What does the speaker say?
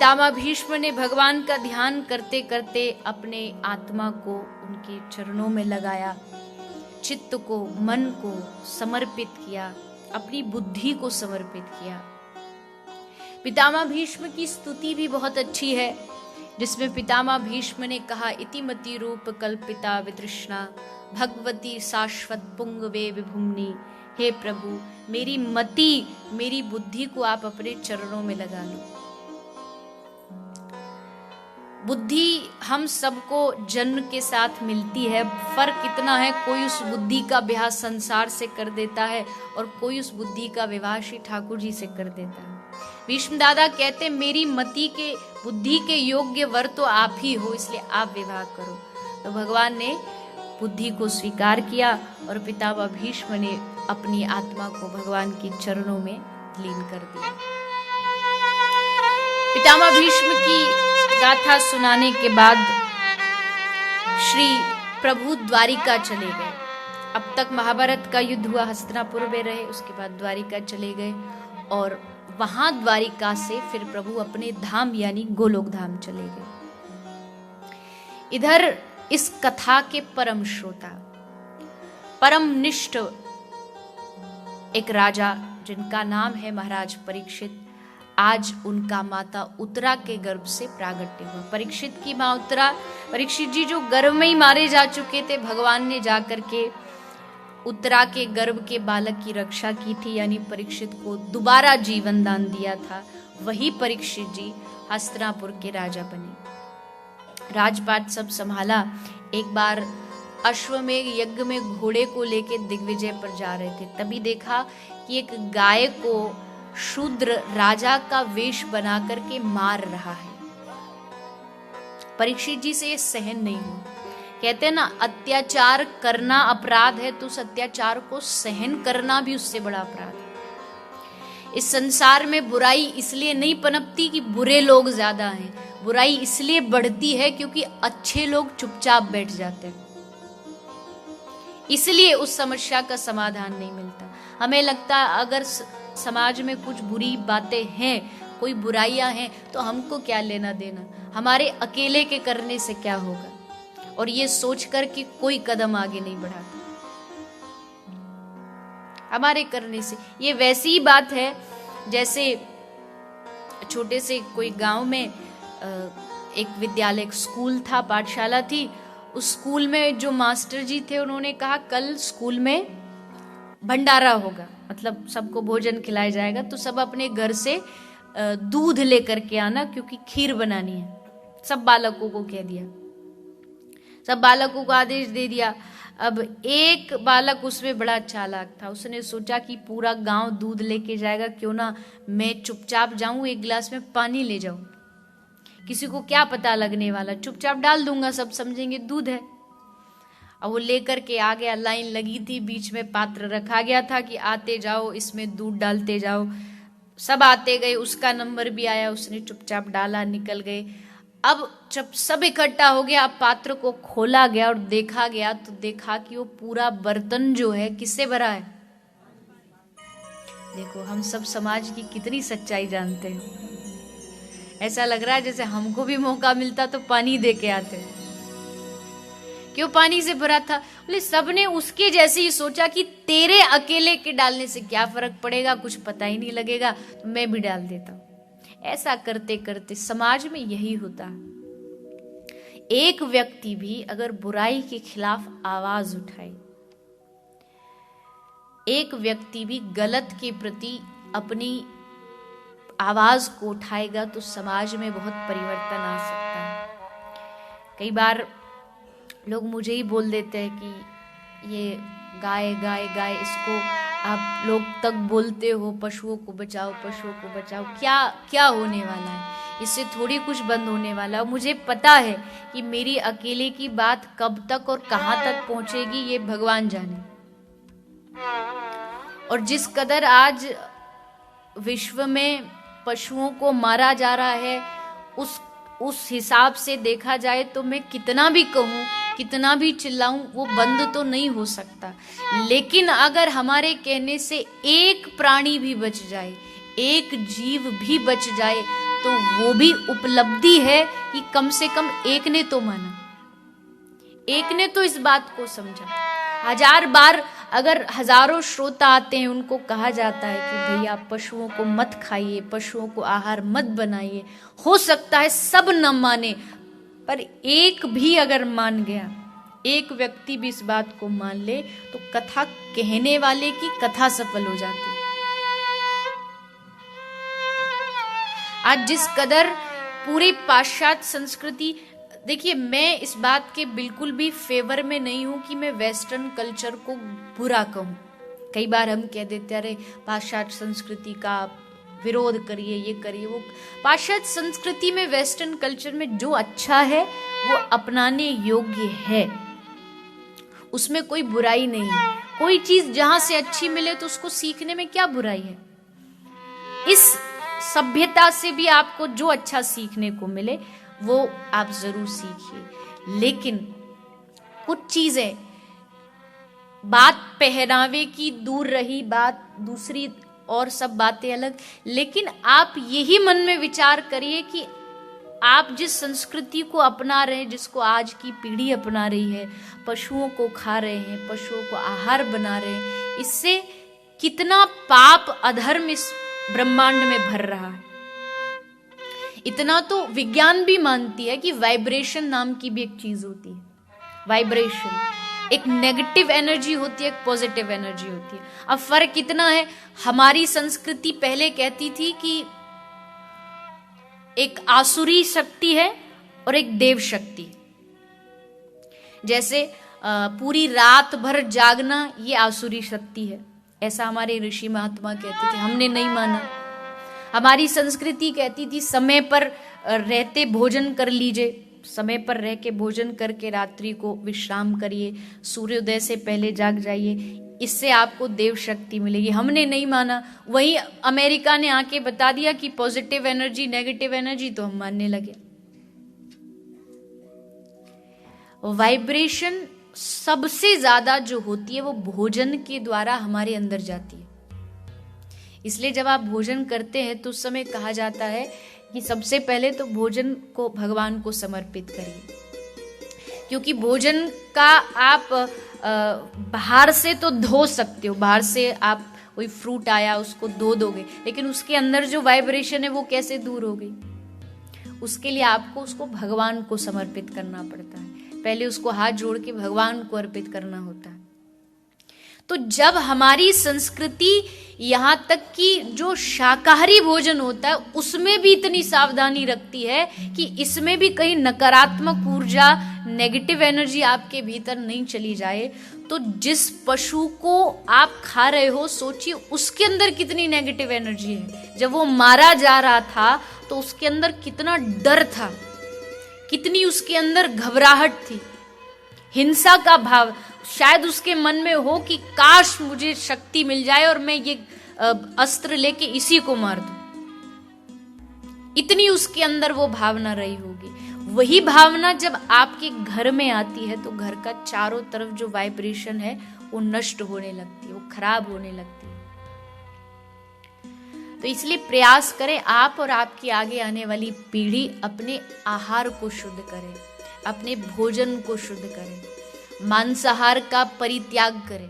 पितामह भीष्म ने भगवान का ध्यान करते करते अपने आत्मा को उनके चरणों में लगाया, चित्त को, मन को समर्पित किया, अपनी बुद्धि को समर्पित किया। पितामह भीष्म की स्तुति भी बहुत अच्छी है, जिसमें पितामह भीष्म ने कहा, इतिमति रूप कल्पिता वितृष्णा भगवती शाश्वत पुंगवे विभुम्नि। हे प्रभु, मेरी मति, मेरी बुद्धि को आप अपने चरणों में लगा लो। बुद्धि हम सबको जन्म के साथ मिलती है, फर्क इतना है, कोई उस बुद्धि का ब्याह संसार से कर देता है और कोई उस बुद्धि का विवाह श्री ठाकुर जी से कर देता है। भीष्म दादा कहते, मेरी मति के, बुद्धि के योग्य वर तो आप ही हो, इसलिए आप विवाह करो। तो भगवान ने बुद्धि को स्वीकार किया और पितामह भीष्म ने अपनी आत्मा को भगवान के चरणों में लीन कर दिया। पितामह भीष्म की गाथा सुनाने के बाद श्री प्रभु द्वारिका चले गए। अब तक महाभारत का युद्ध हुआ, हस्तिनापुर में रहे, उसके बाद द्वारिका चले गए और वहां द्वारिका से फिर प्रभु अपने धाम यानी गोलोक धाम चले गए। इधर इस कथा के परम श्रोता, परम निष्ठ एक राजा जिनका नाम है महाराज परीक्षित, आज उनका माता उत्तरा के गर्भ से प्रागट्य हुआ। परीक्षित की मां उत्तरा, परीक्षित जी जो गर्भ में ही मारे जा चुके थे, भगवान ने जाकर के उत्तरा के गर्भ के बालक की रक्षा की थी, यानी परीक्षित को दोबारा जीवन दान दिया था। वही परीक्षित जी हस्तिनापुर के राजा बने, राजपाट सब संभाला। एक बार अश्वमेध यज्ञ में घोड़े को लेके दिग्विजय पर जा रहे थे, तभी देखा कि एक गाय को शूद्र राजा का वेश बना करके मार रहा है। परीक्षित जी से ये सहन नहीं हुआ। कहते हैं ना, अत्याचार करना अपराध है तो उस अत्याचार को सहन करना भी उससे बड़ा अपराध है। इस संसार में बुराई इसलिए नहीं पनपती कि बुरे लोग ज्यादा हैं, बुराई इसलिए बढ़ती है क्योंकि अच्छे लोग चुपचाप बैठ जाते हैं, इसलिए उस समस्या का समाधान नहीं मिलता। हमें लगता है अगर समाज में कुछ बुरी बातें हैं, कोई बुराइयां हैं, तो हमको क्या लेना देना, हमारे अकेले के करने से क्या होगा, और ये सोचकर कि कोई कदम आगे नहीं बढ़ाता हमारे करने से। ये वैसी ही बात है जैसे छोटे से कोई गांव में एक विद्यालय, एक स्कूल था, पाठशाला थी। उस स्कूल में जो मास्टर जी थे उन्होंने कहा कल स्कूल में भंडारा होगा, मतलब सबको भोजन खिलाया जाएगा, तो सब अपने घर से दूध लेकर के आना क्योंकि खीर बनानी है। सब बालकों को कह दिया, सब बालकों को आदेश दे दिया। अब एक बालक उसमें बड़ा चालाक था, उसने सोचा कि पूरा गांव दूध लेके जाएगा, क्यों ना मैं चुपचाप जाऊं, एक गिलास में पानी ले जाऊं, किसी को क्या पता लगने वाला, चुपचाप डाल दूंगा, सब समझेंगे दूध है। अब वो लेकर के आ गया, लाइन लगी थी, बीच में पात्र रखा गया था कि आते जाओ, इसमें दूध डालते जाओ। सब आते गए, उसका नंबर भी आया, उसने चुपचाप डाला, निकल गए। अब जब सब इकट्ठा हो गया, अब पात्र को खोला गया और देखा गया, तो देखा कि वो पूरा बर्तन जो है किससे भरा है। देखो हम सब समाज की कितनी सच्चाई जानते हैं। ऐसा लग रहा है जैसे हमको भी मौका मिलता तो पानी दे के आते। क्यों पानी से भरा था? बोले सबने उसके जैसे ही सोचा कि तेरे अकेले के डालने से क्या फर्क पड़ेगा, कुछ पता ही नहीं लगेगा, तो मैं भी डाल देता हूं। ऐसा करते करते समाज में यही होता है। एक व्यक्ति भी अगर बुराई के खिलाफ आवाज उठाए, एक व्यक्ति भी गलत के प्रति अपनी आवाज को उठाएगा तो समाज में बहुत परिवर्तन आ सकता है। कई बार लोग मुझे ही बोल देते हैं कि ये गाय गाय गाय, इसको आप लोग तक बोलते हो, पशुओं को बचाओ, पशुओं को बचाओ, क्या क्या होने वाला है, इससे थोड़ी कुछ बंद होने वाला है। मुझे पता है कि मेरी अकेले की बात कब तक और कहां तक पहुंचेगी ये भगवान जाने। और जिस कदर आज विश्व में पशुओं को मारा जा रहा है, उस हिसाब से देखा जाए तो मैं कितना भी कहूं, कितना भी चिल्लाऊं, वो बंद तो नहीं हो सकता। लेकिन अगर हमारे कहने से एक प्राणी भी बच जाए, एक जीव भी बच जाए, तो वो भी उपलब्धि है कि कम से कम एक ने तो माना, एक ने तो इस बात को समझा। 1000 बार अगर हजारों श्रोता आते हैं, उनको कहा जाता है कि भैया पशुओं को मत खाइए, पशुओं को आहार मत बनाइए, हो सकता है सब न माने, पर एक भी अगर मान गया, एक व्यक्ति भी इस बात को मान ले, तो कथा कहने वाले की कथा सफल हो जाती है। आज जिस कदर पूरी पाश्चात्य संस्कृति, देखिए मैं इस बात के बिल्कुल भी फेवर में नहीं हूं कि मैं वेस्टर्न कल्चर को बुरा कहूं। कई बार हम कह देते अरे पाश्चात्य संस्कृति का विरोध करिए, ये करिए, वो। पाश्चात्य संस्कृति में, वेस्टर्न कल्चर में जो अच्छा है वो अपनाने योग्य है, उसमें कोई बुराई नहीं है। कोई चीज जहां से अच्छी मिले तो उसको सीखने में क्या बुराई है। इस सभ्यता से भी आपको जो अच्छा सीखने को मिले वो आप जरूर सीखिए, लेकिन कुछ चीजें, बात पहनावे की दूर रही, बात दूसरी और सब बातें अलग, लेकिन आप यही मन में विचार करिए कि आप जिस संस्कृति को अपना रहे हैं, जिसको आज की पीढ़ी अपना रही है, पशुओं को खा रहे हैं, पशुओं को आहार बना रहे हैं, इससे कितना पाप अधर्म इस ब्रह्मांड में भर रहा है। इतना तो विज्ञान भी मानती है कि वाइब्रेशन नाम की भी एक चीज होती है। वाइब्रेशन, एक नेगेटिव एनर्जी होती है, एक पॉजिटिव एनर्जी होती है। अब फर्क कितना है, हमारी संस्कृति पहले कहती थी कि एक आसुरी शक्ति है और एक देव शक्ति। जैसे पूरी रात भर जागना ये आसुरी शक्ति है, ऐसा हमारे ऋषि महात्मा कहते थे, हमने नहीं माना। हमारी संस्कृति कहती थी समय पर रहते भोजन कर लीजिए, समय पर रह के भोजन करके रात्रि को विश्राम करिए, सूर्योदय से पहले जाग जाइए, इससे आपको देव शक्ति मिलेगी। हमने नहीं माना। वही अमेरिका ने आके बता दिया कि पॉजिटिव एनर्जी, नेगेटिव एनर्जी, तो हम मानने लगे। वाइब्रेशन सबसे ज्यादा जो होती है वो भोजन के द्वारा हमारे अंदर जाती है। इसलिए जब आप भोजन करते हैं तो उस समय कहा जाता है कि सबसे पहले तो भोजन को भगवान को समर्पित करिए, क्योंकि भोजन का आप बाहर से तो धो सकते हो, बाहर से आप कोई फ्रूट आया उसको धो दोगे, लेकिन उसके अंदर जो वाइब्रेशन है वो कैसे दूर होगी। उसके लिए आपको उसको भगवान को समर्पित करना पड़ता है, पहले उसको हाथ जोड़ के भगवान को अर्पित करना होता है। तो जब हमारी संस्कृति यहाँ तक कि जो शाकाहारी भोजन होता है उसमें भी इतनी सावधानी रखती है कि इसमें भी कहीं नकारात्मक ऊर्जा, नेगेटिव एनर्जी आपके भीतर नहीं चली जाए, तो जिस पशु को आप खा रहे हो सोचिए उसके अंदर कितनी नेगेटिव एनर्जी है। जब वो मारा जा रहा था तो उसके अंदर कितना डर था, कितनी उसके अंदर घबराहट थी, हिंसा का भाव। शायद उसके मन में हो कि काश मुझे शक्ति मिल जाए और मैं ये अस्त्र लेके इसी को मार दूं। इतनी उसके अंदर वो भावना रही होगी। वही भावना जब आपके घर में आती है तो घर का चारों तरफ जो वाइब्रेशन है वो नष्ट होने लगती है, वो खराब होने लगती है। तो इसलिए प्रयास करें आप और आपकी आगे आने वाली पीढ़ी अपने आहार को शुद्ध करें, अपने भोजन को शुद्ध करें, मांसाहार का परित्याग करें।